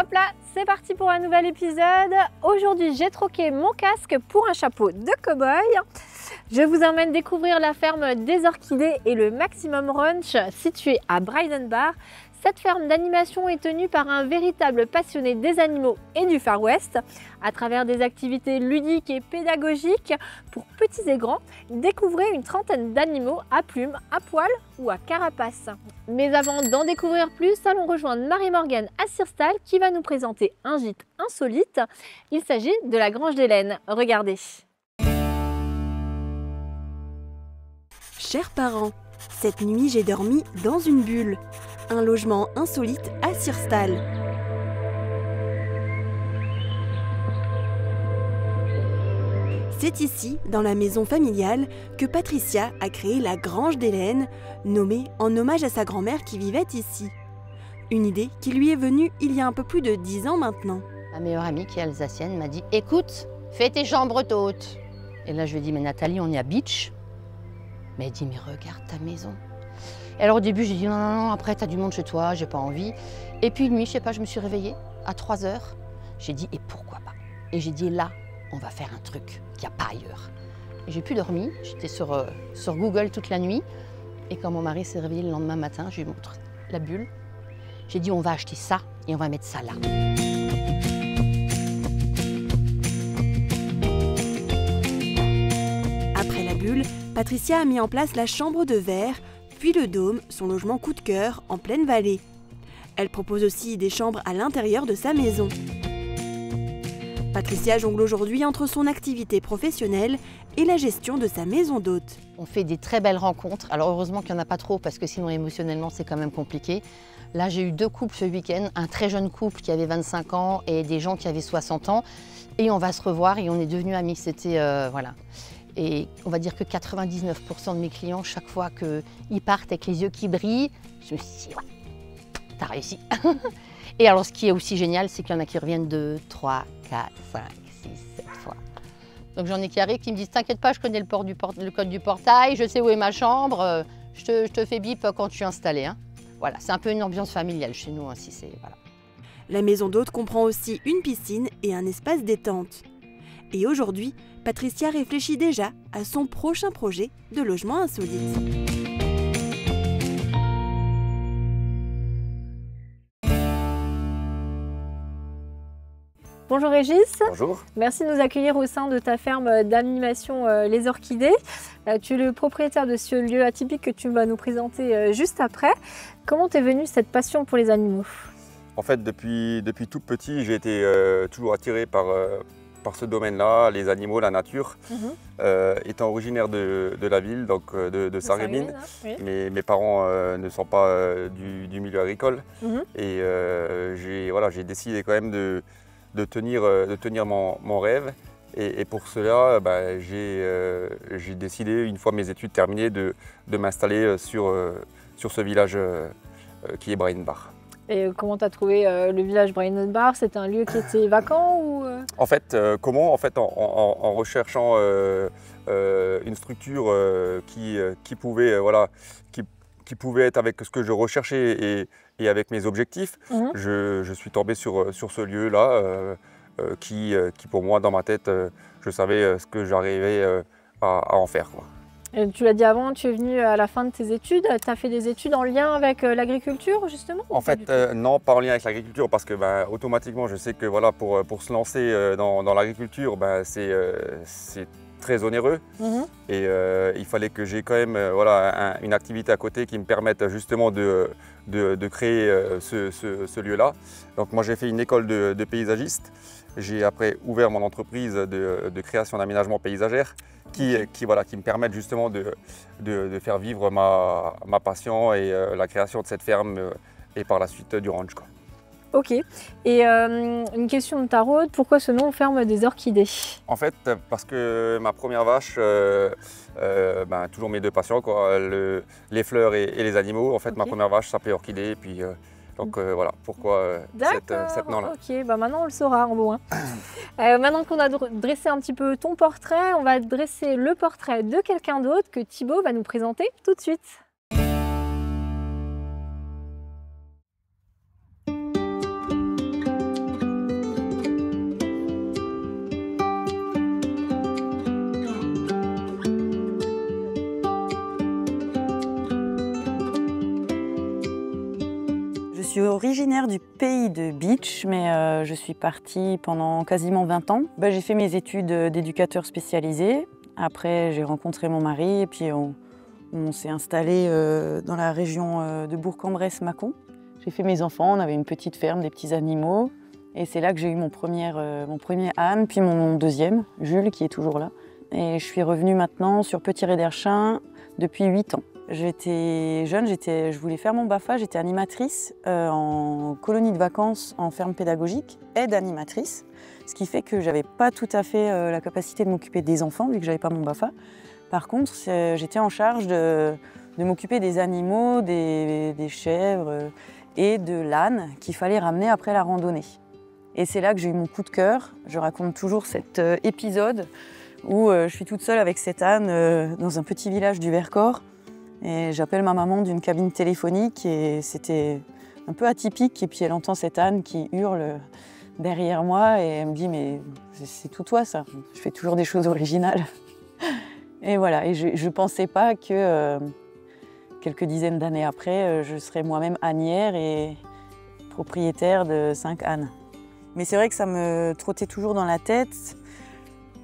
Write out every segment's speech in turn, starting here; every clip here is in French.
Hop là, c'est parti pour un nouvel épisode. Aujourd'hui, j'ai troqué mon casque pour un chapeau de cow-boy. Je vous emmène découvrir la ferme des Orchidées et le Maximum Ranch situé à Bryden Bar. Cette ferme d'animation est tenue par un véritable passionné des animaux et du Far West. À travers des activités ludiques et pédagogiques pour petits et grands, découvrez une trentaine d'animaux à plumes, à poils ou à carapace. Mais avant d'en découvrir plus, allons rejoindre Marie-Morgane à Sirstal qui va nous présenter un gîte insolite. Il s'agit de la Grange d'Hélène. Regardez. Chers parents, cette nuit j'ai dormi dans une bulle. Un logement insolite à Sirstal. C'est ici, dans la maison familiale, que Patricia a créé la Grange d'Hélène, nommée en hommage à sa grand-mère qui vivait ici. Une idée qui lui est venue il y a un peu plus de 10 ans maintenant. Ma meilleure amie qui est alsacienne m'a dit « Écoute, fais tes chambres d'hôtes ». Et là je lui ai dit « Mais Nathalie, on est à Beach ». Mais elle dit « Mais regarde ta maison ». Et alors au début, j'ai dit non, après tu as du monde chez toi, j'ai pas envie. Et puis une nuit, je sais pas, je me suis réveillée à 3 h. J'ai dit et pourquoi pas. Et j'ai dit là, on va faire un truc qu'il n'y a pas ailleurs. Et j'ai plus dormi, j'étais sur Google toute la nuit. Et quand mon mari s'est réveillé le lendemain matin, je lui montre la bulle. J'ai dit on va acheter ça et on va mettre ça là. Après la bulle, Patricia a mis en place la chambre de verre, puis le dôme, son logement coup de cœur, en pleine vallée. Elle propose aussi des chambres à l'intérieur de sa maison. Patricia jongle aujourd'hui entre son activité professionnelle et la gestion de sa maison d'hôte. On fait des très belles rencontres. Alors heureusement qu'il n'y en a pas trop parce que sinon émotionnellement c'est quand même compliqué. Là j'ai eu 2 couples ce week-end, un très jeune couple qui avait 25 ans et des gens qui avaient 60 ans. Et on va se revoir et on est devenus amis. C'était voilà. Et on va dire que 99% de mes clients, chaque fois qu'ils partent avec les yeux qui brillent, je me suis dit, ouais, t'as réussi. Et alors, ce qui est aussi génial, c'est qu'il y en a qui reviennent 2, 3, 4, 5, 6, 7 fois. Donc j'en ai qui arrivent, qui me disent, t'inquiète pas, je connais le code du portail, je sais où est ma chambre, je te fais bip quand tu es installé. Hein. Voilà, c'est un peu une ambiance familiale chez nous. Hein, voilà. La maison d'hôte comprend aussi une piscine et un espace détente. Et aujourd'hui, Patricia réfléchit déjà à son prochain projet de logement insolite. Bonjour Régis. Bonjour. Merci de nous accueillir au sein de ta ferme d'animation Les Orchidées. Tu es le propriétaire de ce lieu atypique que tu vas nous présenter juste après. Comment t'es venue cette passion pour les animaux? En fait, depuis tout petit, j'ai été toujours attiré par ce domaine-là, les animaux, la nature. Étant originaire de la ville, donc de Sarreguemines, oui. Mes parents ne sont pas du milieu agricole. Et j'ai décidé quand même de tenir mon rêve. Et pour cela, j'ai décidé, une fois mes études terminées, de m'installer sur ce village qui est Bryden Bar. Et comment tu as trouvé le village Bryden Bar? C'était un lieu qui était vacant ou... En fait, en recherchant une structure qui pouvait être avec ce que je recherchais et avec mes objectifs, je suis tombé sur ce lieu-là qui pour moi, dans ma tête, je savais ce que j'arrivais à en faire, quoi. Et tu l'as dit avant, tu es venu à la fin de tes études. Tu as fait des études en lien avec l'agriculture, justement? En fait, non, pas en lien avec l'agriculture, parce que automatiquement, je sais que voilà, pour se lancer dans l'agriculture, c'est très onéreux. Et il fallait que j'ai quand même une activité à côté qui me permette justement de créer ce lieu-là. Donc moi, j'ai fait une école de paysagiste. J'ai après ouvert mon entreprise de création d'aménagement paysagère qui me permettent justement de faire vivre ma passion et la création de cette ferme et par la suite du ranch, quoi. Ok. Et une question de tarot, pourquoi ce nom ferme des Orchidées? En fait, parce que ma première vache, toujours mes 2 passions, quoi, les fleurs et les animaux. En fait, ma première vache s'appelait Orchidée. Et puis, donc voilà pourquoi cette nom-là. Ok, maintenant on le saura en loin. Maintenant qu'on a dressé un petit peu ton portrait, on va dresser le portrait de quelqu'un d'autre que Thibaut va nous présenter tout de suite. suis originaire du pays de Beach, mais je suis partie pendant quasiment 20 ans. J'ai fait mes études d'éducateur spécialisé. Après, j'ai rencontré mon mari et puis on s'est installé dans la région de Bourg-en-Bresse-Mâcon. J'ai fait mes enfants, on avait une petite ferme, des petits animaux. Et c'est là que j'ai eu mon premier âne, puis mon deuxième, Jules, qui est toujours là. Et je suis revenue maintenant sur Petit-Réderchin depuis 8 ans. J'étais jeune, je voulais faire mon BAFA, j'étais animatrice en colonie de vacances en ferme pédagogique, aide animatrice, ce qui fait que je n'avais pas tout à fait la capacité de m'occuper des enfants vu que je n'avais pas mon BAFA. Par contre, j'étais en charge de m'occuper des animaux, des chèvres et de l'âne qu'il fallait ramener après la randonnée. Et c'est là que j'ai eu mon coup de cœur. Je raconte toujours cet épisode où je suis toute seule avec cet âne dans un petit village du Vercors. Et j'appelle ma maman d'une cabine téléphonique et c'était un peu atypique. Et puis elle entend cet âne qui hurle derrière moi et elle me dit « mais c'est tout toi ça, je fais toujours des choses originales ». Et voilà, et je ne pensais pas que quelques dizaines d'années après, je serais moi-même ânière et propriétaire de 5 ânes. Mais c'est vrai que ça me trottait toujours dans la tête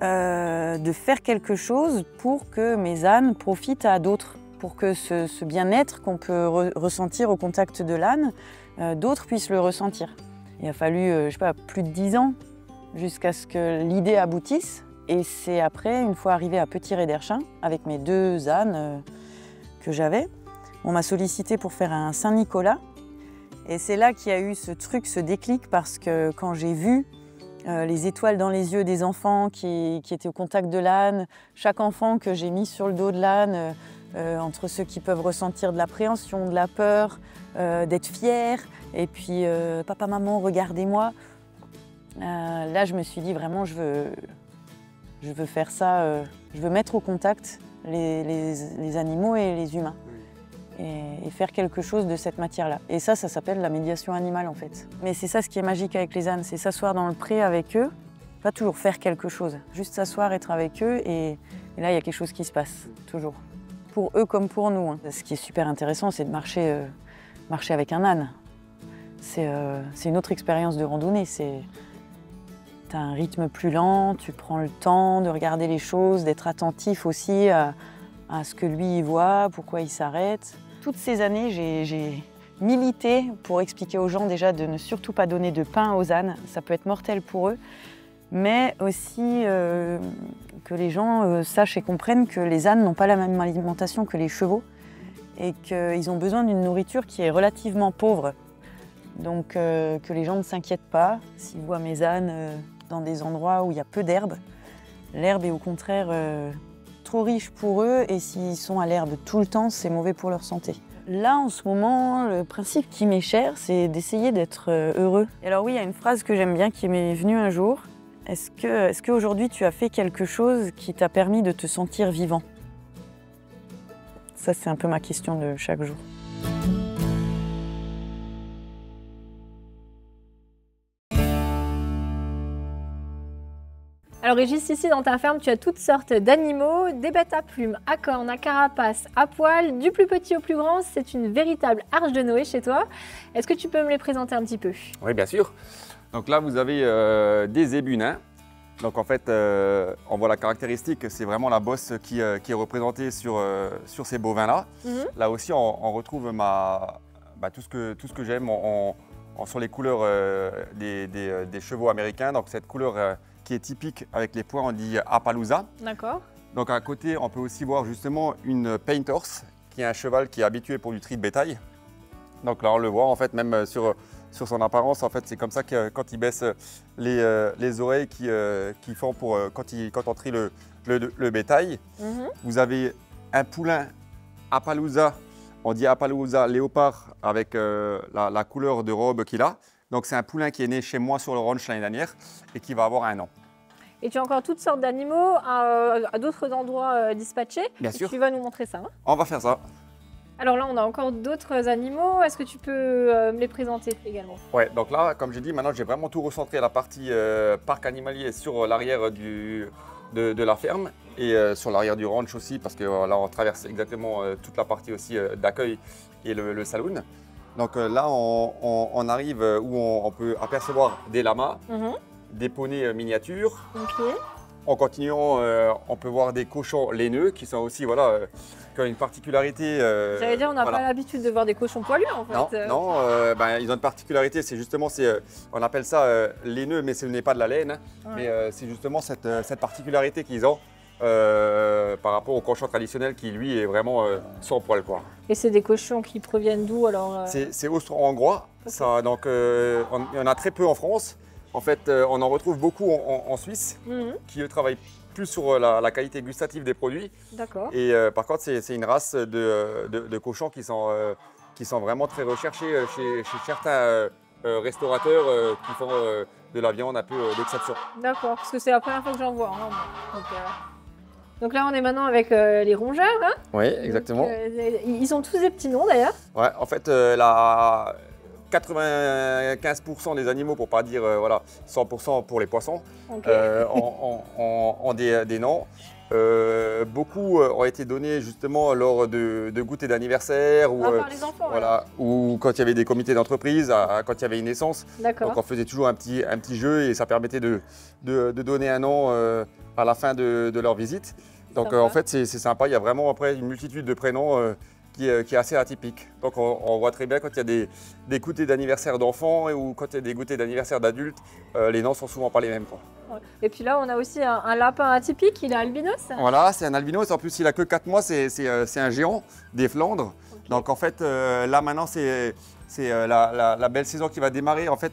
de faire quelque chose pour que mes ânes profitent à d'autres. Pour que ce bien-être qu'on peut ressentir au contact de l'âne, d'autres puissent le ressentir. Il a fallu, je sais pas, plus de 10 ans jusqu'à ce que l'idée aboutisse. Et c'est après, une fois arrivé à Petit-Réderchin, avec mes 2 ânes que j'avais, on m'a sollicité pour faire un Saint-Nicolas. Et c'est là qu'il y a eu ce truc, ce déclic, parce que quand j'ai vu les étoiles dans les yeux des enfants qui étaient au contact de l'âne, chaque enfant que j'ai mis sur le dos de l'âne, entre ceux qui peuvent ressentir de l'appréhension, de la peur, d'être fiers, et puis papa, maman, regardez-moi. Là, je me suis dit vraiment, je veux faire ça, je veux mettre au contact les animaux et les humains et faire quelque chose de cette matière-là. Et ça s'appelle la médiation animale en fait. Mais c'est ça ce qui est magique avec les ânes, c'est s'asseoir dans le pré avec eux, pas toujours faire quelque chose, juste s'asseoir, être avec eux et là, il y a quelque chose qui se passe, toujours. Pour eux comme pour nous. Ce qui est super intéressant, c'est de marcher avec un âne. C'est une autre expérience de randonnée. Tu as un rythme plus lent, tu prends le temps de regarder les choses, d'être attentif aussi à ce que lui il voit, pourquoi il s'arrête. Toutes ces années, j'ai milité pour expliquer aux gens déjà de ne surtout pas donner de pain aux ânes. Ça peut être mortel pour eux. Mais aussi que les gens sachent et comprennent que les ânes n'ont pas la même alimentation que les chevaux et qu'ils ont besoin d'une nourriture qui est relativement pauvre. Donc que les gens ne s'inquiètent pas s'ils voient mes ânes dans des endroits où il y a peu d'herbe. L'herbe est au contraire trop riche pour eux et s'ils sont à l'herbe tout le temps, c'est mauvais pour leur santé. Là, en ce moment, le principe qui m'est cher, c'est d'essayer d'être heureux. Et alors oui, il y a une phrase que j'aime bien qui m'est venue un jour. Est-ce qu'aujourd'hui tu as fait quelque chose qui t'a permis de te sentir vivant? Ça, c'est un peu ma question de chaque jour. Alors Régis, ici dans ta ferme, tu as toutes sortes d'animaux, des bêtes à plumes, à cornes, à carapace, à poils, du plus petit au plus grand. C'est une véritable arche de Noé chez toi. Est-ce que tu peux me les présenter un petit peu? Oui, bien sûr. Donc là, vous avez des zébus nains. Donc en fait, on voit la caractéristique, c'est vraiment la bosse qui est représentée sur ces bovins-là. Là aussi, on retrouve tout ce que j'aime sur les couleurs des chevaux américains. Donc cette couleur qui est typique avec les points, on dit Appaloosa. D'accord. Donc à côté, on peut aussi voir justement une Paint Horse, qui est un cheval qui est habitué pour du tri de bétail. Donc là, on le voit en fait même sur son apparence, en fait, c'est comme ça que quand il baisse les oreilles qu'ils font quand on trie le bétail. Vous avez un poulain Appaloosa, on dit Appaloosa léopard avec la couleur de robe qu'il a. Donc c'est un poulain qui est né chez moi sur le ranch l'année dernière et qui va avoir 1 an. Et tu as encore toutes sortes d'animaux à d'autres endroits dispatchés. Bien sûr. Tu vas nous montrer ça. On va faire ça. Alors là, on a encore d'autres animaux. Est-ce que tu peux me les présenter également? Ouais, donc là, comme j'ai dit, maintenant j'ai vraiment tout recentré la partie parc animalier sur l'arrière de la ferme et sur l'arrière du ranch aussi, parce que là on traverse exactement toute la partie aussi d'accueil et le saloon. Donc là, on arrive où on peut apercevoir des lamas, des poneys miniatures. Ok. En continuant, on peut voir des cochons laineux qui sont aussi, voilà, qui ont une particularité. J'allais dire, on n'a voilà. pas l'habitude de voir des cochons poilus en fait. Non, ils ont une particularité, c'est justement, on appelle ça laineux, mais ce n'est pas de la laine, hein, mais c'est justement cette particularité qu'ils ont par rapport au cochon traditionnel qui, lui, est vraiment sans poil, quoi. Et c'est des cochons qui proviennent d'où alors C'est austro-hongrois, okay. Donc il y en a très peu en France. En fait, on en retrouve beaucoup en Suisse, qui eux travaillent plus sur la qualité gustative des produits. D'accord. Et par contre, c'est une race de cochons qui sont vraiment très recherchés chez certains restaurateurs qui font de la viande un peu d'exception. D'accord, parce que c'est la première fois que j'en vois. Hein. Donc là, on est maintenant avec les rongeurs. Hein. Oui, exactement. Donc, ils ont tous des petits noms d'ailleurs. Ouais, en fait, 95% des animaux, pour ne pas dire 100% pour les poissons, Okay. ont des noms. Beaucoup ont été donnés justement lors de goûters d'anniversaire ou, par les enfants, voilà, ou quand il y avait des comités d'entreprise, quand il y avait une naissance. D'accord. Donc on faisait toujours un petit jeu et ça permettait de donner un nom à la fin de leur visite. Donc en fait c'est sympa, il y a vraiment après une multitude de prénoms qui est assez atypique. Donc on voit très bien quand il y a des goûters d'anniversaire d'enfants ou quand il y a des goûters d'anniversaire d'adultes, les noms sont souvent pas les mêmes, quoi. Et puis là on a aussi un lapin atypique, il est albinos. Voilà, c'est un albinos, en plus il a que 4 mois, c'est un géant des Flandres. Okay. Donc en fait là maintenant c'est la belle saison qui va démarrer en fait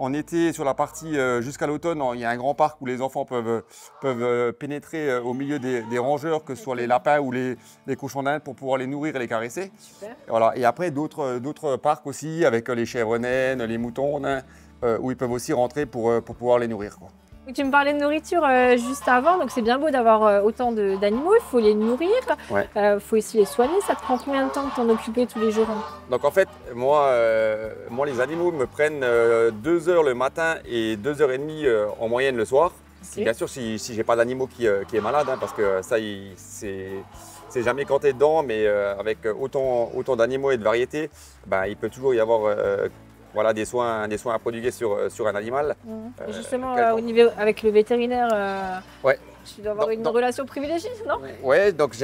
en été sur la partie jusqu'à l'automne. Il y a un grand parc où les enfants peuvent pénétrer au milieu des rongeurs, que ce soit les lapins ou les cochons d'Inde, pour pouvoir les nourrir et les caresser. Super. Voilà. Et après d'autres parcs aussi avec les chèvres naines, les moutons nains, où ils peuvent aussi rentrer pour pouvoir les nourrir, quoi. Tu me parlais de nourriture juste avant, donc c'est bien beau d'avoir autant d'animaux, il faut les nourrir, il faut aussi les soigner. Ça te prend combien de temps de t'en occuper tous les jours? Donc en fait, moi les animaux me prennent 2 heures le matin et 2h30 en moyenne le soir. Okay. Bien sûr si j'ai pas d'animaux qui est malade, hein, parce que ça c'est jamais compté dedans, mais avec autant d'animaux et de variétés, il peut toujours y avoir des soins à prodiguer sur un animal. Et justement, au niveau avec le vétérinaire, tu dois avoir une relation privilégiée, non? Oui, donc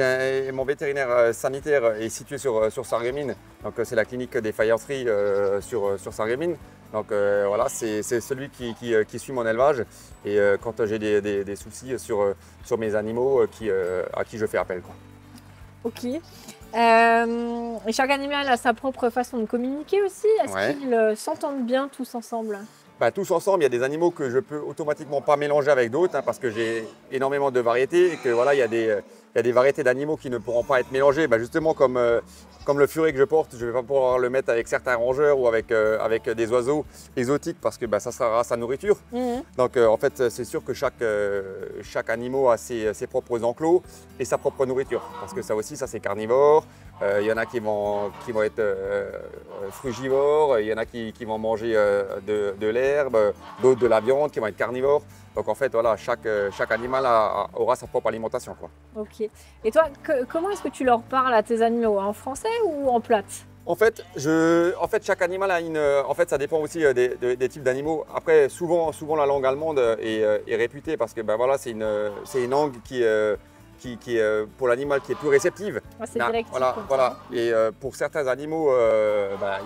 mon vétérinaire sanitaire est situé sur Sarreguemines. Donc c'est la clinique des faïenceries sur Sarreguemines. Donc voilà, c'est celui qui suit mon élevage. Et quand j'ai des soucis sur mes animaux, à qui je fais appel, quoi. Ok. Et chaque animal a sa propre façon de communiquer aussi. Est-ce qu'ils s'entendent bien tous ensemble? Tous ensemble, il y a des animaux que je peux automatiquement pas mélanger avec d'autres, hein, parce que j'ai énormément de variétés et que voilà, il y a des variétés d'animaux qui ne pourront pas être mélangées. Justement comme le furet que je porte, je ne vais pas pouvoir le mettre avec certains rongeurs ou avec des oiseaux exotiques parce que ça sera sa nourriture. Donc en fait, c'est sûr que chaque animal a ses propres enclos et sa propre nourriture. Parce que ça aussi, ça c'est carnivore. Il y en a qui vont être frugivores, il y en a qui vont manger de l'herbe, d'autres de la viande, qui vont être carnivores. Donc en fait, voilà, chaque animal aura sa propre alimentation, quoi. Ok. Et toi, comment est-ce que tu leur parles à tes animaux? En français ou en plate? En fait, chaque animal a En fait, ça dépend aussi des types d'animaux. Après, souvent la langue allemande est réputée parce que voilà, c'est une langue qui est pour l'animal qui est plus réceptive. C'est direct. Voilà. Et pour certains animaux,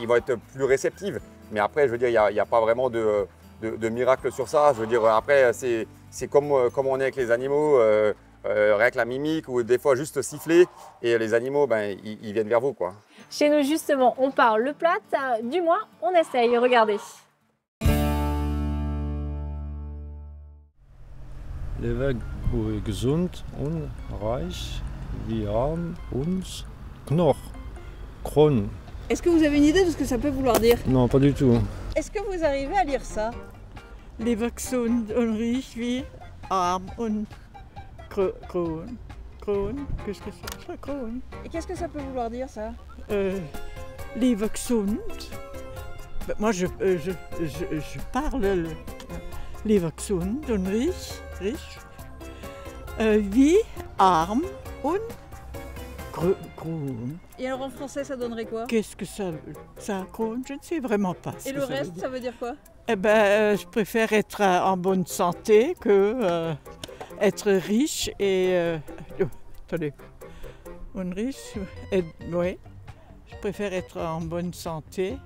ils vont être plus réceptifs. Mais après, je veux dire, il n'y a pas vraiment de miracle sur ça. Je veux dire, après, c'est comme on est avec les animaux, rien que la mimique ou des fois juste siffler et les animaux, ils viennent vers vous, quoi. Chez nous, justement, on parle le plate. Du moins, on essaye. Regardez. Lebe gesund und reich, wir haben uns Knoch, Kron. Est-ce que vous avez une idée de ce que ça peut vouloir dire? Non, pas du tout. Est-ce que vous arrivez à lire ça? Lebe gesund und reich, wie arm und Kron. Kron, qu'est-ce que c'est ça, Kron? Et qu'est-ce que ça peut vouloir dire ça? Lebe gesund. Moi je parle Lebe gesund und reich. Wie arm und Kroon. Et alors en français, ça donnerait quoi? Qu'est-ce que ça Kroon? Je ne sais vraiment pas. Et le reste, ça veut dire quoi? Eh ben, je préfère être en bonne santé que être riche et... attendez. Riche, oui. Je préfère être en bonne santé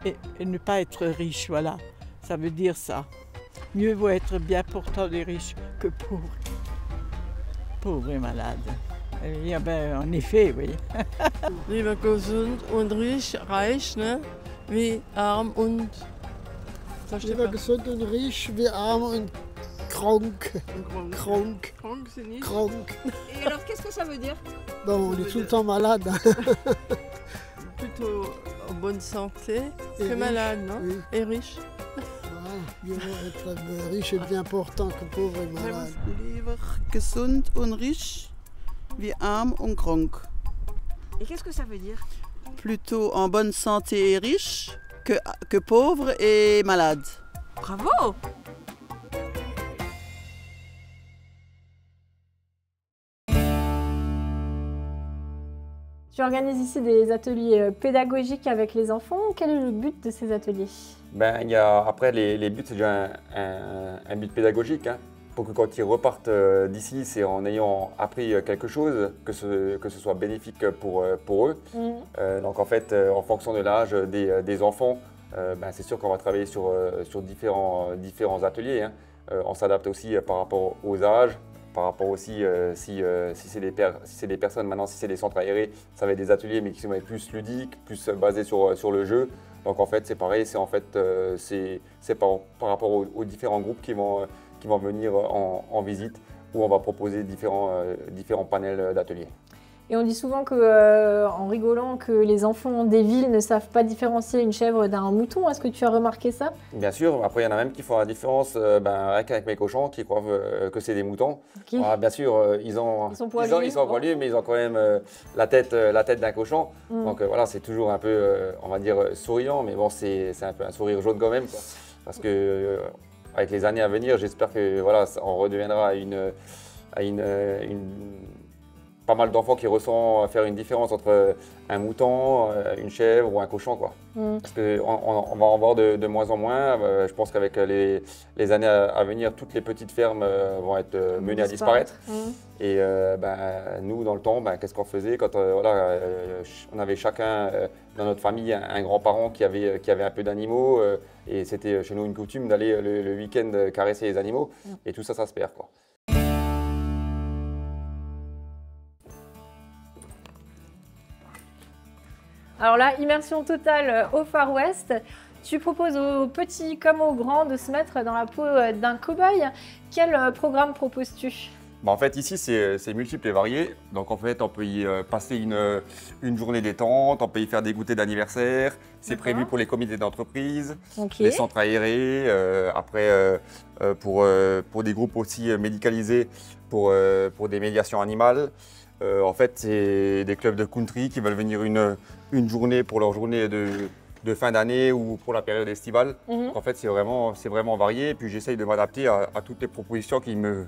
et ne pas être riche, voilà. Ça veut dire ça. Mieux vaut être bien portant et riche que pauvre. Pauvre et malade. Eh bien, en effet, oui. Lieber gesund und reich, ne? Wie arm und... Lieber gesund und reich, wie arm und krank. Krank. Krank, c'est nicht. Krank. Et alors, qu'est-ce que ça veut dire? Bon, on est tout le temps malade. Plutôt en bonne santé Et que riche, malade, non? oui. Et riche. Voilà, mieux vaut être riche et bien portant que pauvre et malade. Lieber gesund und reich, wie arm und krank. Et qu'est-ce que ça veut dire? Plutôt en bonne santé et riche que pauvre et malade. Bravo! Tu organises ici des ateliers pédagogiques avec les enfants. Quel est le but de ces ateliers? Après, les buts, c'est déjà un but pédagogique. Hein, pour que quand ils repartent d'ici, c'est en ayant appris quelque chose, que ce soit bénéfique pour eux. Donc en fait, en fonction de l'âge des enfants, c'est sûr qu'on va travailler sur différents ateliers. Hein. On s'adapte aussi par rapport aux âges. Par rapport aussi, si c'est des personnes, maintenant si c'est des centres aérés, ça va être des ateliers mais qui sont plus ludiques, plus basés sur le jeu. Donc en fait c'est pareil, c'est par rapport aux différents groupes qui vont venir en visite où on va proposer différents panels d'ateliers. Et on dit souvent en rigolant que les enfants des villes ne savent pas différencier une chèvre d'un mouton. Est-ce que tu as remarqué ça? Bien sûr. Après, il y en a même qui font la différence rien qu'avec mes cochons, qui croient que c'est des moutons. Okay. Alors, bien sûr, ils sont poilus, mais ils ont quand même la tête d'un cochon. Donc voilà, c'est toujours un peu, on va dire, souriant, mais bon, c'est un peu un sourire jaune quand même, quoi. Parce que avec les années à venir, j'espère que voilà, on redeviendra pas mal d'enfants qui ressentent faire une différence entre un mouton, une chèvre ou un cochon, quoi. Parce qu'on va en voir de moins en moins. Je pense qu'avec les années à venir, toutes les petites fermes vont être menées à disparaître. Et nous, dans le temps, qu'est-ce qu'on faisait quand on avait chacun dans notre famille un grand-parent qui avait un peu d'animaux et c'était chez nous une coutume d'aller le week-end caresser les animaux. Et tout ça, ça se perd, quoi. Alors là, immersion totale au Far West. Tu proposes aux petits comme aux grands de se mettre dans la peau d'un cow-boy. Quel programme proposes-tu? En fait, ici, c'est multiple et varié. Donc, en fait, on peut y passer une journée détente, on peut y faire des goûters d'anniversaire. C'est prévu pour les comités d'entreprise, les centres aérés, pour des groupes aussi médicalisés, pour des médiations animales. En fait, c'est des clubs de country qui veulent venir une journée pour leur journée de fin d'année ou pour la période estivale. Donc, en fait, c'est vraiment varié. Et puis, j'essaye de m'adapter à toutes les propositions qui me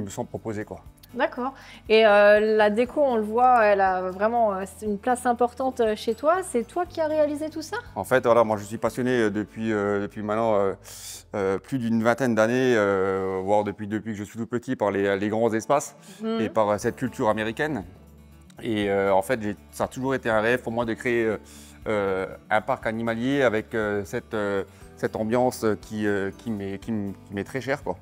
sont proposées, quoi. D'accord. Et la déco, on le voit, elle a vraiment une place importante chez toi. C'est toi qui as réalisé tout ça? En fait, voilà, moi, je suis passionné depuis maintenant plus d'une vingtaine d'années, voire depuis que je suis tout petit, par les grands espaces et par cette culture américaine. Et en fait, ça a toujours été un rêve pour moi de créer un parc animalier avec cette ambiance qui m'est très chère, quoi.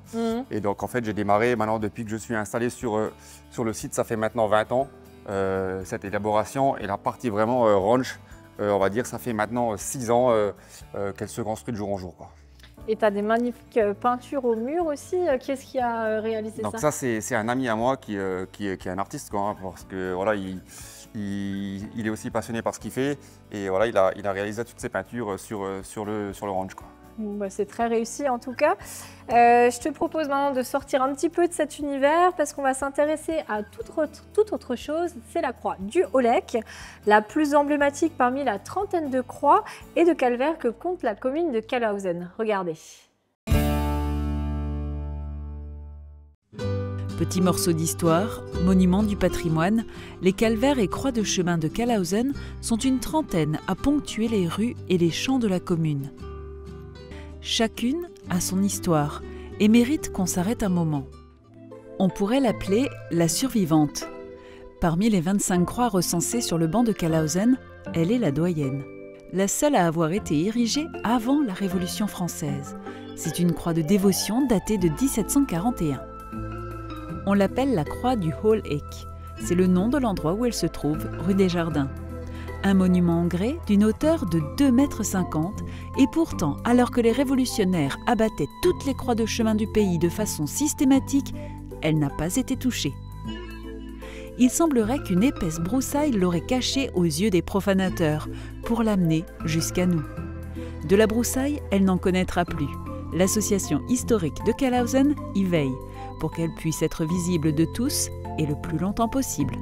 Et donc en fait j'ai démarré maintenant depuis que je suis installé sur le site, ça fait maintenant 20 ans, cette élaboration et la partie vraiment ranch, on va dire ça fait maintenant 6 ans qu'elle se construit de jour en jour, quoi. Et tu as des magnifiques peintures au mur aussi. Qui est-ce qui a réalisé ça? Donc ça c'est un ami à moi qui est un artiste, quoi, hein, parce que voilà, il est aussi passionné par ce qu'il fait et voilà, il a réalisé toutes ses peintures sur le ranch, quoi. C'est très réussi en tout cas. Je te propose maintenant de sortir un petit peu de cet univers parce qu'on va s'intéresser à toute autre chose. C'est la croix du Holec, la plus emblématique parmi la trentaine de croix et de calvaires que compte la commune de Kalhausen. Regardez. Petits morceaux d'histoire, monuments du patrimoine, les calvaires et croix de chemin de Kalhausen sont une trentaine à ponctuer les rues et les champs de la commune. Chacune a son histoire et mérite qu'on s'arrête un moment. On pourrait l'appeler la survivante. Parmi les 25 croix recensées sur le banc de Kalhausen, elle est la doyenne. La seule à avoir été érigée avant la Révolution française. C'est une croix de dévotion datée de 1741. On l'appelle la croix du Hol-Eck. C'est le nom de l'endroit où elle se trouve, rue des Jardins. Un monument en grès d'une hauteur de 2,50 m et pourtant, alors que les révolutionnaires abattaient toutes les croix de chemin du pays de façon systématique, elle n'a pas été touchée. Il semblerait qu'une épaisse broussaille l'aurait cachée aux yeux des profanateurs pour l'amener jusqu'à nous. De la broussaille, elle n'en connaîtra plus. L'association historique de Kalhausen y veille pour qu'elle puisse être visible de tous et le plus longtemps possible.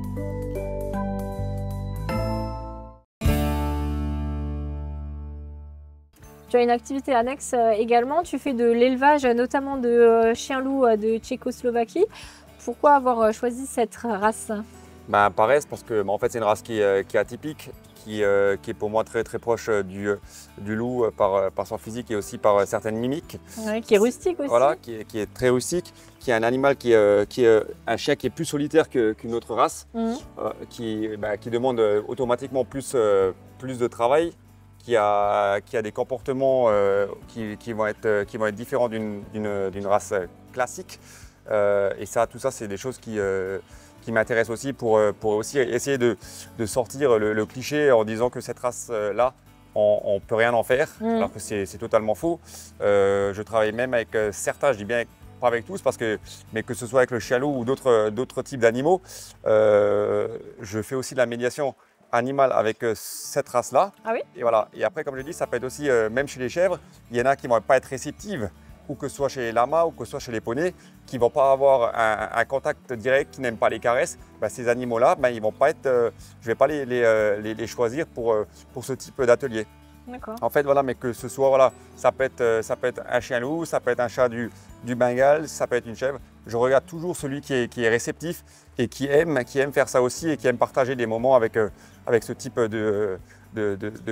Tu as une activité annexe également, tu fais de l'élevage notamment de chiens-loups de Tchécoslovaquie. Pourquoi avoir choisi cette race? Pareil, parce que en fait, c'est une race qui est atypique, qui est pour moi très proche du loup par son physique et aussi par certaines mimiques. Ouais, qui est rustique aussi. Voilà, qui est très rustique, qui est un animal qui est un chien qui est plus solitaire qu'une autre race, qui demande automatiquement plus de travail, qui a des comportements qui vont être différents d'une race classique. Et tout ça, c'est des choses qui m'intéressent aussi pour aussi essayer de sortir le cliché en disant que cette race-là, on ne peut rien en faire, alors que c'est totalement faux. Je travaille même avec certains, je dis bien pas avec tous, mais que ce soit avec le chien-loup ou d'autres types d'animaux, je fais aussi de la médiation animale avec cette race-là. Ah oui? Et voilà. Et après, comme je dis, ça peut être aussi, même chez les chèvres, il y en a qui ne vont pas être réceptives, ou que ce soit chez les lamas ou que ce soit chez les poneys, qui ne vont pas avoir un contact direct, qui n'aiment pas les caresses. Ces animaux-là, ils vont pas être, je ne vais pas les choisir pour ce type d'atelier. En fait, voilà, mais que ce soit, voilà, ça peut être un chien-loup, ça peut être un chat du Bengale, ça peut être une chèvre. Je regarde toujours celui qui est réceptif et qui aime faire ça aussi et qui aime partager des moments avec ce type de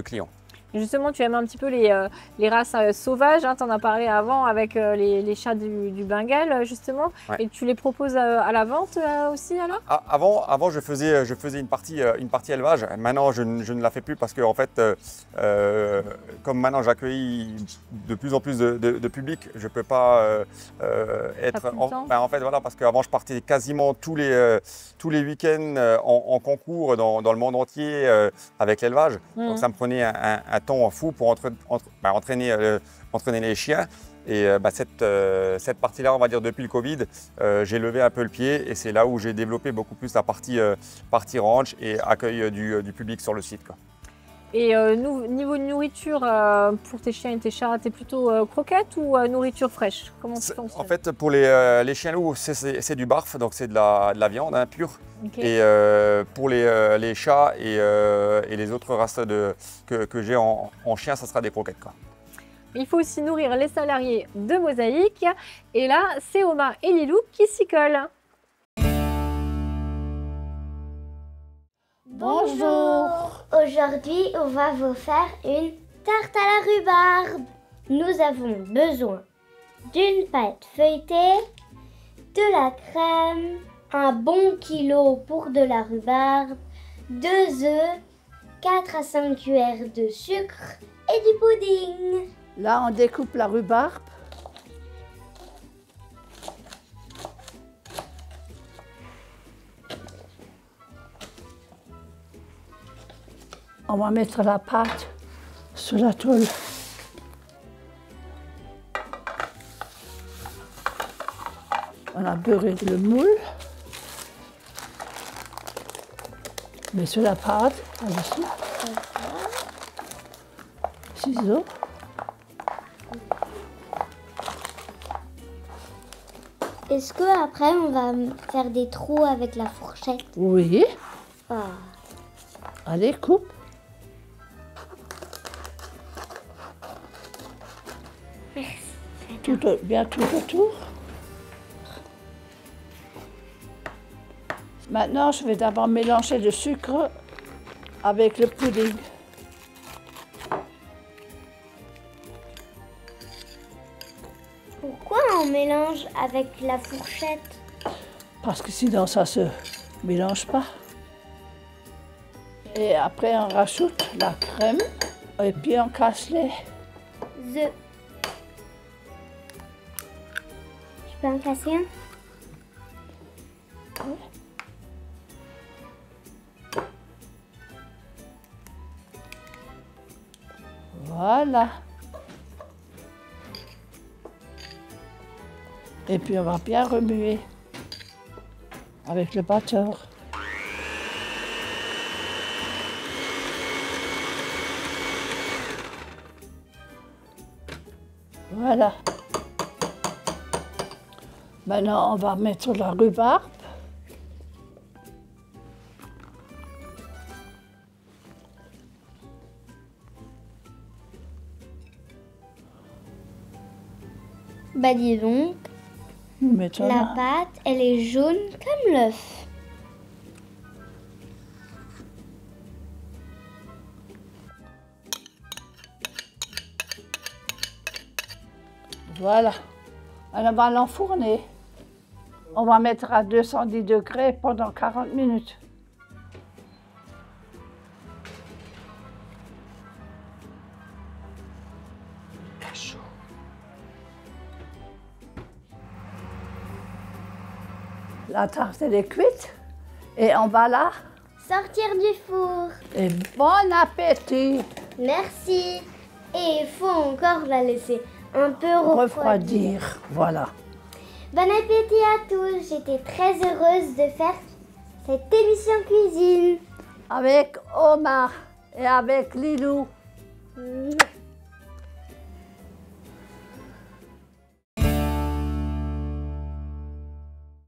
clients. Justement, tu aimes un petit peu les races sauvages, hein, tu en as parlé avant avec les chats du Bengale, justement, ouais. Et tu les proposes à la vente aussi alors? Avant, je faisais une partie élevage. Maintenant, je ne la fais plus parce que, en fait, comme maintenant j'accueille de plus en plus de public, je ne peux pas être… En fait, voilà, parce qu'avant, je partais quasiment tous les week-ends en concours dans le monde entier avec l'élevage. Donc, ça me prenait un temps fou pour entraîner les chiens. Et cette partie-là, on va dire depuis le Covid, j'ai levé un peu le pied et c'est là où j'ai développé beaucoup plus la partie ranch et accueil du public sur le site, quoi. Et niveau de nourriture, pour tes chiens et tes chats, t'es plutôt croquettes ou nourriture fraîche? Comment tu fonctionnes? En fait, pour les chiens loups, c'est du barf, donc c'est de la viande pure. Okay. Et pour les chats et les autres races que j'ai en chien, ça sera des croquettes, quoi. Il faut aussi nourrir les salariés de Mosaïque. Et là, c'est Oma et Lilou qui s'y collent. Bonjour. Aujourd'hui, on va vous faire une tarte à la rhubarbe. Nous avons besoin d'une pâte feuilletée, de la crème, un bon kilo pour de la rhubarbe, 2 œufs, 4 à 5 cuillères de sucre et du pudding. Là, on découpe la rhubarbe. On va mettre la pâte sur la tôle. On a beurré le moule. On met sur la pâte, ici. Ciseaux. Est-ce qu'après on va faire des trous avec la fourchette? Oui. Ah. Allez, coupe. Merci. Bien tout autour. Maintenant, je vais d'abord mélanger le sucre avec le pudding. Pourquoi on mélange avec la fourchette? Parce que sinon, ça se mélange pas. Et après, on rajoute la crème et puis on casse les œufs. Je peux en casser un? Oui. Voilà. Et puis on va bien remuer avec le batteur. Voilà. Maintenant, on va mettre la rhubarbe. Bah dis donc, la pâte, elle est jaune comme l'œuf. Voilà. Alors on va l'enfourner. On va mettre à 210 degrés pendant 40 minutes. Cachot. La tarte, elle est cuite et on va la sortir du four. Et bon appétit. Merci. Et il faut encore la laisser un peu refroidir. Voilà. Bon appétit à tous. J'étais très heureuse de faire cette émission cuisine. Avec Omar et avec Lilou.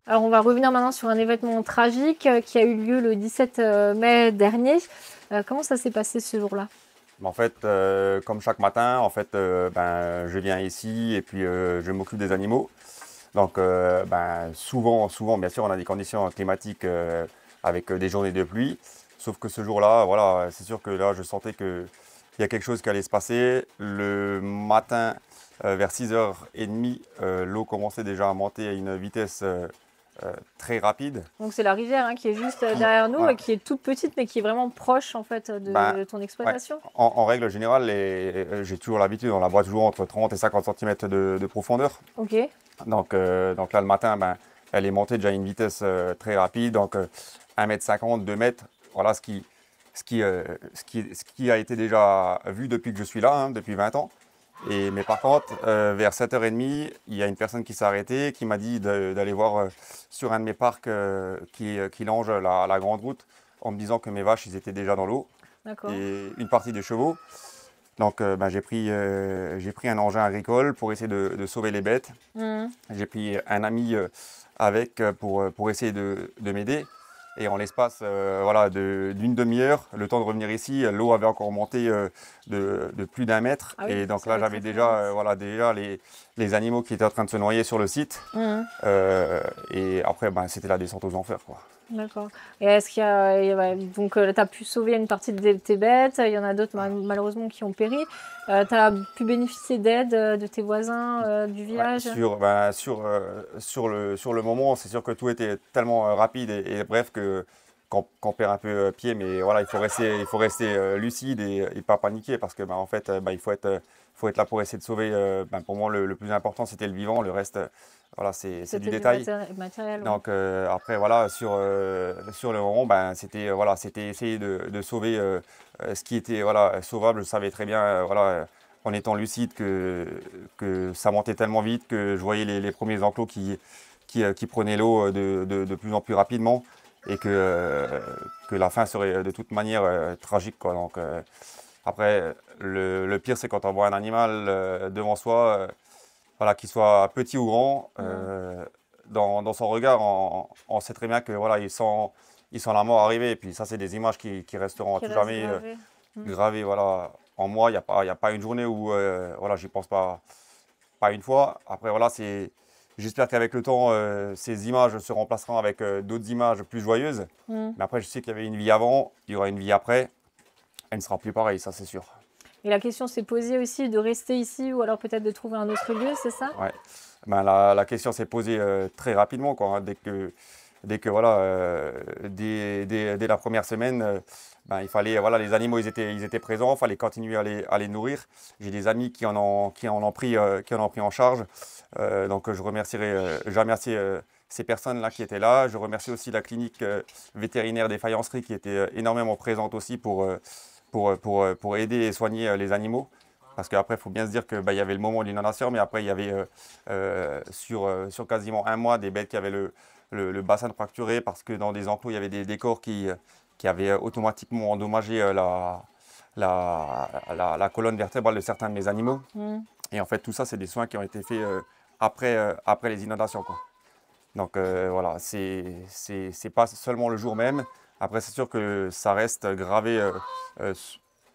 Alors on va revenir maintenant sur un événement tragique qui a eu lieu le 17 mai dernier. Comment ça s'est passé ce jour-là? En fait, comme chaque matin, en fait, je viens ici et puis je m'occupe des animaux. Donc souvent, bien sûr, on a des conditions climatiques avec des journées de pluie. Sauf que ce jour-là, voilà, c'est sûr que là, je sentais qu'il y a quelque chose qui allait se passer. Le matin, vers 6h30, l'eau commençait déjà à monter à une vitesse très rapide. Donc c'est la rivière qui est juste derrière nous, voilà. Et qui est toute petite, mais qui est vraiment proche en fait de ton exploitation. Ouais. En règle générale, j'ai toujours l'habitude, on la boit toujours entre 30 et 50 cm de profondeur. Ok. Donc là, le matin, elle est montée déjà à une vitesse très rapide, donc 1,50 m, 2 mètres. Voilà ce qui a été déjà vu depuis que je suis là, depuis 20 ans. Mais par contre, vers 7h30, il y a une personne qui s'est arrêtée, qui m'a dit d'aller voir sur un de mes parcs qui longe la grande route, en me disant que mes vaches, ils étaient déjà dans l'eau. Et une partie des chevaux. Donc j'ai pris un engin agricole pour essayer de sauver les bêtes. J'ai pris un ami avec pour essayer de m'aider. Et en l'espace d'une demi-heure, le temps de revenir ici, l'eau avait encore monté de plus d'1 mètre. Ah oui, et donc là, j'avais déjà les animaux qui étaient en train de se noyer sur le site. Et après, c'était la descente aux enfers, quoi. D'accord. Et est-ce qu'il y a... Donc, tu as pu sauver une partie de tes bêtes, il y en a d'autres malheureusement qui ont péri. Tu as pu bénéficier d'aide de tes voisins du village? Sur le moment, c'est sûr que tout était tellement rapide et bref qu'on perd un peu pied. Mais voilà, il faut rester lucide et pas paniquer parce que en fait, il faut être là pour essayer de sauver. Pour moi, le plus important, c'était le vivant. Le reste, voilà, c'est du détail. Matériel, donc après, voilà, sur le moment, c'était essayer de sauver ce qui était sauvable. Je savais très bien, en étant lucide, que ça montait tellement vite que je voyais les premiers enclos qui prenaient l'eau de plus en plus rapidement et que la fin serait de toute manière tragique, quoi. Donc après, le pire, c'est quand on voit un animal devant soi, qu'il soit petit ou grand, dans son regard, on sait très bien que il sent la mort arriver. Et puis ça, c'est des images qui resteront à tout jamais gravées. En moi, il n'y a pas une journée où j'y pense pas une fois. Après, J'espère qu'avec le temps, ces images se remplaceront avec d'autres images plus joyeuses. Mais après, je sais qu'il y avait une vie avant, il y aura une vie après. Elle ne sera plus pareille, ça c'est sûr. Et la question s'est posée aussi de rester ici ou alors peut-être de trouver un autre lieu, c'est ça? Ouais. Ben, la question s'est posée très rapidement, quoi, hein, dès la première semaine, ben, il fallait, voilà, les animaux ils étaient présents, il fallait continuer à les nourrir. J'ai des amis qui en ont pris en charge. Donc je remercie ces personnes-là qui étaient là. Je remercie aussi la clinique vétérinaire des faïenceries qui était énormément présente aussi pour aider et soigner les animaux. Parce qu'après, il faut bien se dire qu'il y avait le moment de l'inondation, mais après, il y avait sur quasiment un mois des bêtes qui avaient le bassin fracturé parce que dans des enclos, il y avait des décors qui avaient automatiquement endommagé la colonne vertébrale de certains de mes animaux. Et en fait, tout ça, c'est des soins qui ont été faits après les inondations, quoi. Donc voilà, c'est pas seulement le jour même. Après, c'est sûr que ça reste gravé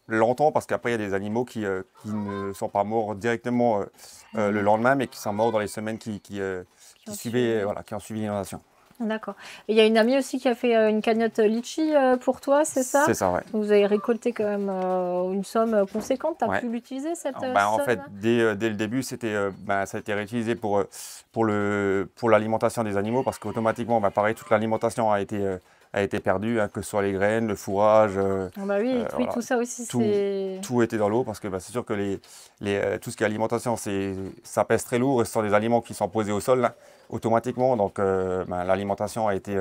longtemps parce qu'après, il y a des animaux qui ne sont pas morts directement le lendemain, mais qui sont morts dans les semaines qui ont suivi l'inondation. D'accord. Et il y a une amie aussi qui a fait une cagnotte litchi pour toi, c'est ça? C'est ça, oui. Vous avez récolté quand même une somme conséquente. Tu as pu l'utiliser, cette somme? En fait, dès le début, ça a été réutilisé pour l'alimentation des animaux parce qu'automatiquement, pareil, toute l'alimentation a été perdue, hein, que ce soit les graines, le fourrage. Oui, voilà. Tout ça aussi, tout était dans l'eau parce que c'est sûr que tout ce qui est alimentation, ça pèse très lourd et ce sont des aliments qui sont posés au sol là, automatiquement. Donc l'alimentation a été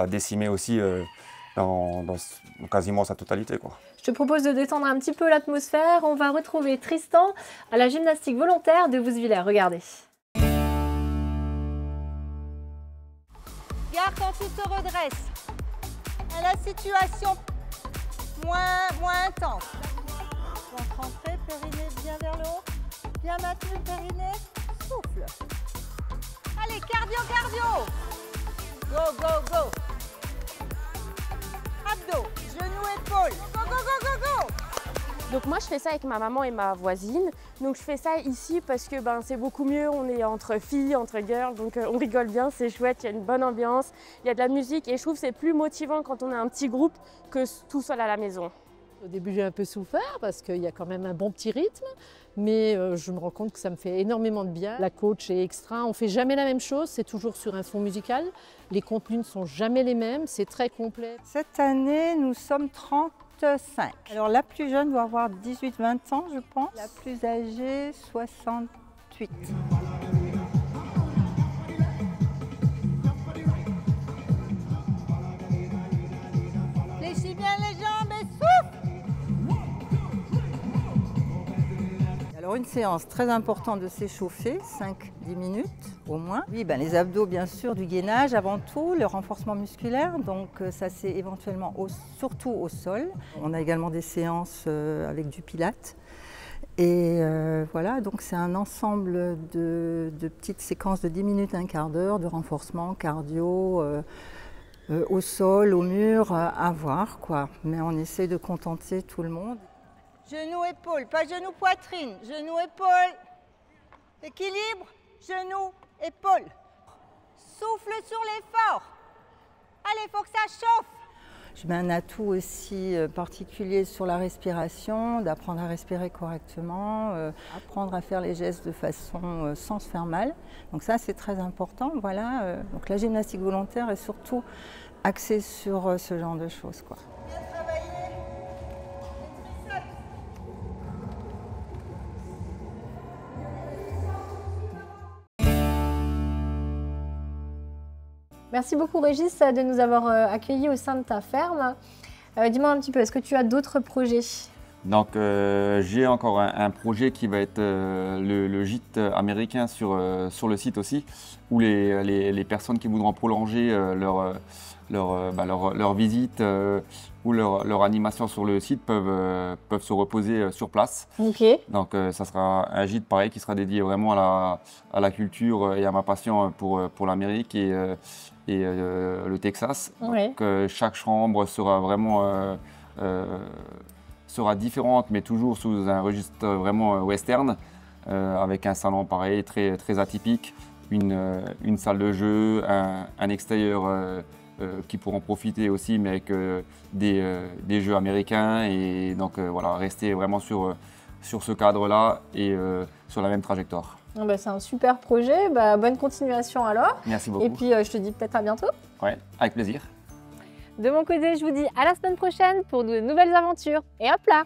décimée aussi dans quasiment sa totalité, quoi. Je te propose de détendre un petit peu l'atmosphère. On va retrouver Tristan à la gymnastique volontaire de Vousvillers. Regardez. Regarde quand tu te redresses. La situation moins intense. Ventre rentré, périnée bien vers le haut. Bien maintenu, périnée. Souffle. Allez, cardio. Go. Abdos, genoux, épaules. Go. Donc moi je fais ça avec ma maman et ma voisine. Donc je fais ça ici parce que c'est beaucoup mieux, on est entre filles, entre girls, donc on rigole bien, c'est chouette, il y a une bonne ambiance, il y a de la musique et je trouve que c'est plus motivant quand on est un petit groupe que tout seul à la maison. Au début j'ai un peu souffert parce qu'il y a quand même un bon petit rythme, mais je me rends compte que ça me fait énormément de bien. La coach est extra, on ne fait jamais la même chose, c'est toujours sur un fond musical. Les contenus ne sont jamais les mêmes, c'est très complet. Cette année, nous sommes 35. Alors la plus jeune doit avoir 18-20 ans, je pense. La plus âgée, 68. Fléchis bien les jambes et souffle. Alors une séance très importante de s'échauffer, 5-10 minutes au moins. Oui, les abdos bien sûr, du gainage avant tout, le renforcement musculaire, donc ça c'est éventuellement surtout au sol. On a également des séances avec du pilates. Et voilà, donc c'est un ensemble de petites séquences de 10 minutes, un quart d'heure de renforcement cardio au sol, au mur, à voir quoi. Mais on essaie de contenter tout le monde. Genou, épaule, pas genou, poitrine. Genou, épaule. Équilibre, genou, épaule. Souffle sur l'effort. Allez, il faut que ça chauffe. Je mets un atout aussi particulier sur la respiration, d'apprendre à respirer correctement, apprendre à faire les gestes de façon sans se faire mal. Donc ça, c'est très important. Voilà. Donc la gymnastique volontaire est surtout axée sur ce genre de choses, quoi. Merci beaucoup Régis de nous avoir accueillis au sein de ta ferme. Dis-moi un petit peu, est-ce que tu as d'autres projets? Donc j'ai encore un projet qui va être le gîte américain sur le site aussi, où les personnes qui voudront prolonger leur visite ou leur animation sur le site peuvent se reposer sur place. Okay. Donc ça sera un gîte pareil qui sera dédié vraiment à la culture et à ma passion pour l'Amérique et le Texas. Ouais. Donc chaque chambre sera vraiment sera différente, mais toujours sous un registre vraiment western. avec un salon pareil, très, très atypique, une salle de jeu, un extérieur qui pourront profiter aussi, mais avec des jeux américains. Et donc voilà, rester vraiment sur ce cadre-là et sur la même trajectoire. C'est un super projet, bonne continuation alors. Merci beaucoup. Et puis je te dis peut-être à bientôt. Ouais, avec plaisir. De mon côté, je vous dis à la semaine prochaine pour de nouvelles aventures. Et hop là!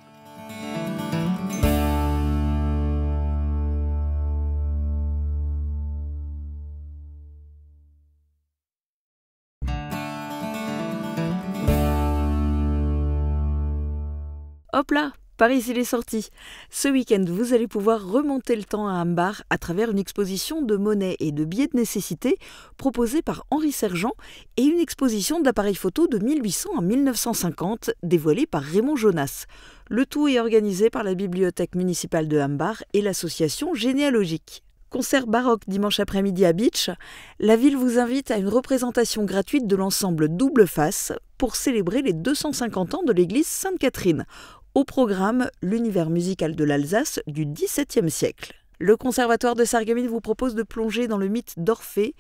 Hop là, Paris il est sorti. Ce week-end, vous allez pouvoir remonter le temps à Ambar à travers une exposition de monnaies et de billets de nécessité proposée par Henri Sergent et une exposition d'appareils photo de 1800 à 1950 dévoilée par Raymond Jonas. Le tout est organisé par la Bibliothèque municipale de Ambar et l'association Généalogique. Concert baroque dimanche après-midi à Beach, la ville vous invite à une représentation gratuite de l'ensemble Double Face pour célébrer les 250 ans de l'église Sainte-Catherine. Au programme, l'univers musical de l'Alsace du XVIIe siècle. Le Conservatoire de Sarreguemines vous propose de plonger dans le mythe d'Orphée,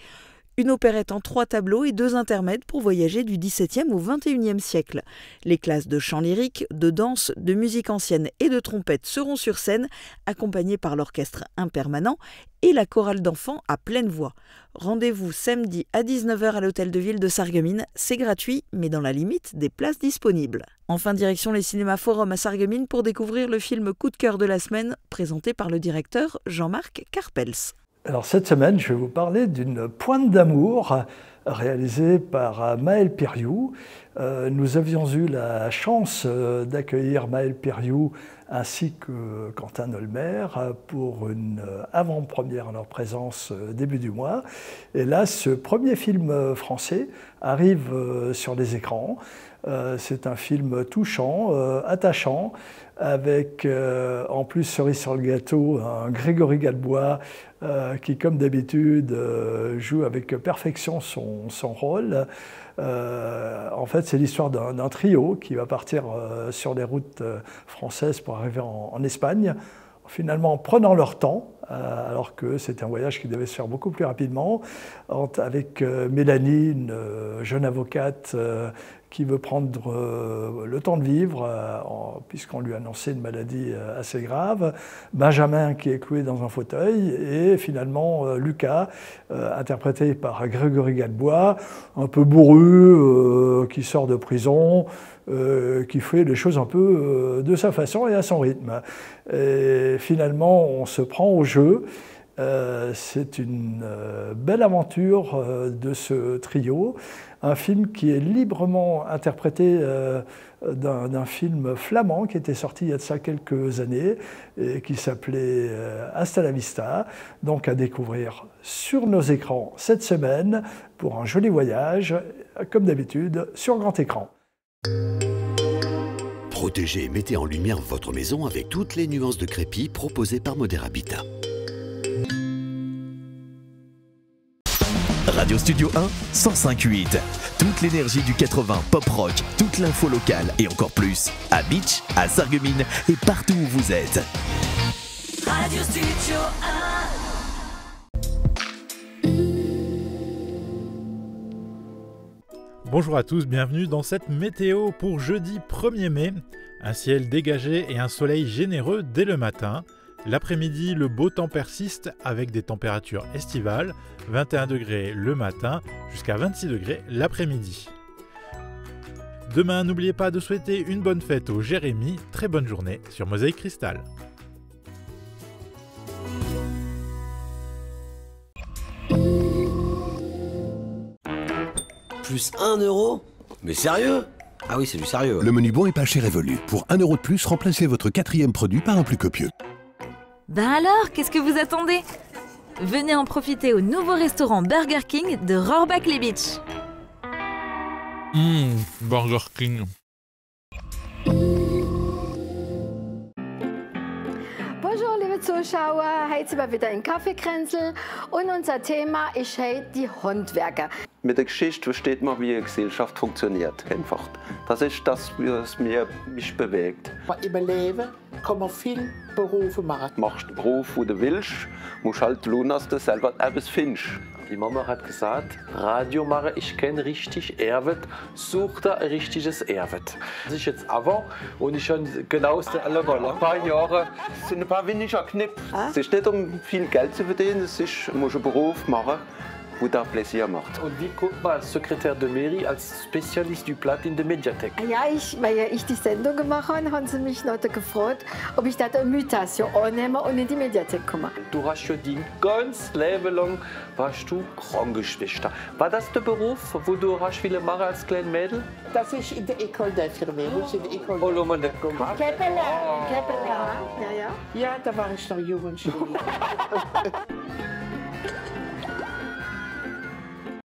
une opérette en 3 tableaux et 2 intermèdes pour voyager du XVIIe au XXIe siècle. Les classes de chant lyrique, de danse, de musique ancienne et de trompette seront sur scène, accompagnées par l'orchestre impermanent et la chorale d'enfants à pleine voix. Rendez-vous samedi à 19h à l'hôtel de ville de Sarreguemines. C'est gratuit, mais dans la limite des places disponibles. Enfin, direction les cinémas Forum à Sarreguemines pour découvrir le film coup de cœur de la semaine, présenté par le directeur Jean-Marc Carpels. Alors cette semaine, je vais vous parler d'une pointe d'amour réalisée par Maël Piriou. Nous avions eu la chance d'accueillir Maël Piriou ainsi que Quentin Nolmer pour une avant-première en leur présence début du mois. Et là, ce premier film français arrive sur les écrans. C'est un film touchant, attachant, avec en plus cerise sur le gâteau un Grégory Gadebois qui, comme d'habitude, joue avec perfection son rôle. En fait, c'est l'histoire d'un trio qui va partir sur les routes françaises pour arriver en Espagne, finalement en prenant leur temps, alors que c'était un voyage qui devait se faire beaucoup plus rapidement, avec Mélanie, une jeune avocate qui veut prendre le temps de vivre, puisqu'on lui a annoncé une maladie assez grave, Benjamin qui est cloué dans un fauteuil, et finalement Lucas, interprété par Grégory Gadebois, un peu bourru, qui sort de prison, qui fait les choses un peu de sa façon et à son rythme. Et finalement, on se prend au jeu. C'est une belle aventure de ce trio, un film qui est librement interprété d'un film flamand qui était sorti il y a de ça quelques années et qui s'appelait Hasta la Vista, donc à découvrir sur nos écrans cette semaine pour un joli voyage, comme d'habitude, sur grand écran. Protégez et mettez en lumière votre maison avec toutes les nuances de crépi proposées par Modèle Habitat. Radio Studio 1, 105.8. Toute l'énergie du 80 pop rock, toute l'info locale et encore plus. À Beach, à Sarreguemines et partout où vous êtes. Radio Studio 1. Bonjour à tous, bienvenue dans cette météo pour jeudi 1er mai. Un ciel dégagé et un soleil généreux dès le matin. L'après-midi, le beau temps persiste avec des températures estivales, 21 degrés le matin jusqu'à 26 degrés l'après-midi. Demain, n'oubliez pas de souhaiter une bonne fête au Jérémy. Très bonne journée sur Mosaïque Cristal. Plus 1 euro? Mais sérieux? Ah oui, c'est du sérieux. Le menu bon et pas cher évolue. Pour 1 euro de plus, remplacez votre 4e produit par un plus copieux. Ben alors, qu'est-ce que vous attendez? Venez en profiter au nouveau restaurant Burger King de Rohrbach-les-Beach. Burger King. Bonjour liebe Zuschauer, heute sind wir wieder in Kaffeekränzel und unser Thema ist heute die Handwerker. Mit der Geschichte versteht man, wie eine Gesellschaft funktioniert. Einfach. Das ist das, was mich bewegt. Im Leben kann man viele Berufe machen. Machst du den Beruf, den du willst, musst halt schauen, dass du selber etwas findest. Die Mama hat gesagt, Radio machen, ich kenne richtig Erwet, such da ein richtiges Erwet. Das ist jetzt aber und ich schon genau aus der Allerwolle. Ein paar Jahre sind ein paar weniger Knipp. Es ist nicht, um viel Geld zu verdienen, es ist, du musst einen Beruf machen, der dir Plaisir macht. Und wie kommt man als Sekretär de Mairie, als Spezialist du Platt in der Mediathek? Ja, weil ich die Sendung gemacht habe, haben sie mich noch gefragt, ob ich da eine Mutation annehme und in die Mediathek komme. Du hast schon dein ganzes Leben lang warst du Krankenschwester. War das der Beruf, wo du hast viele machen als kleines Mädel? Das ist in der École d'Infirmière. Oh, lo man das gemacht. Ja, ja. Ja, da war ich noch Jugendschüler.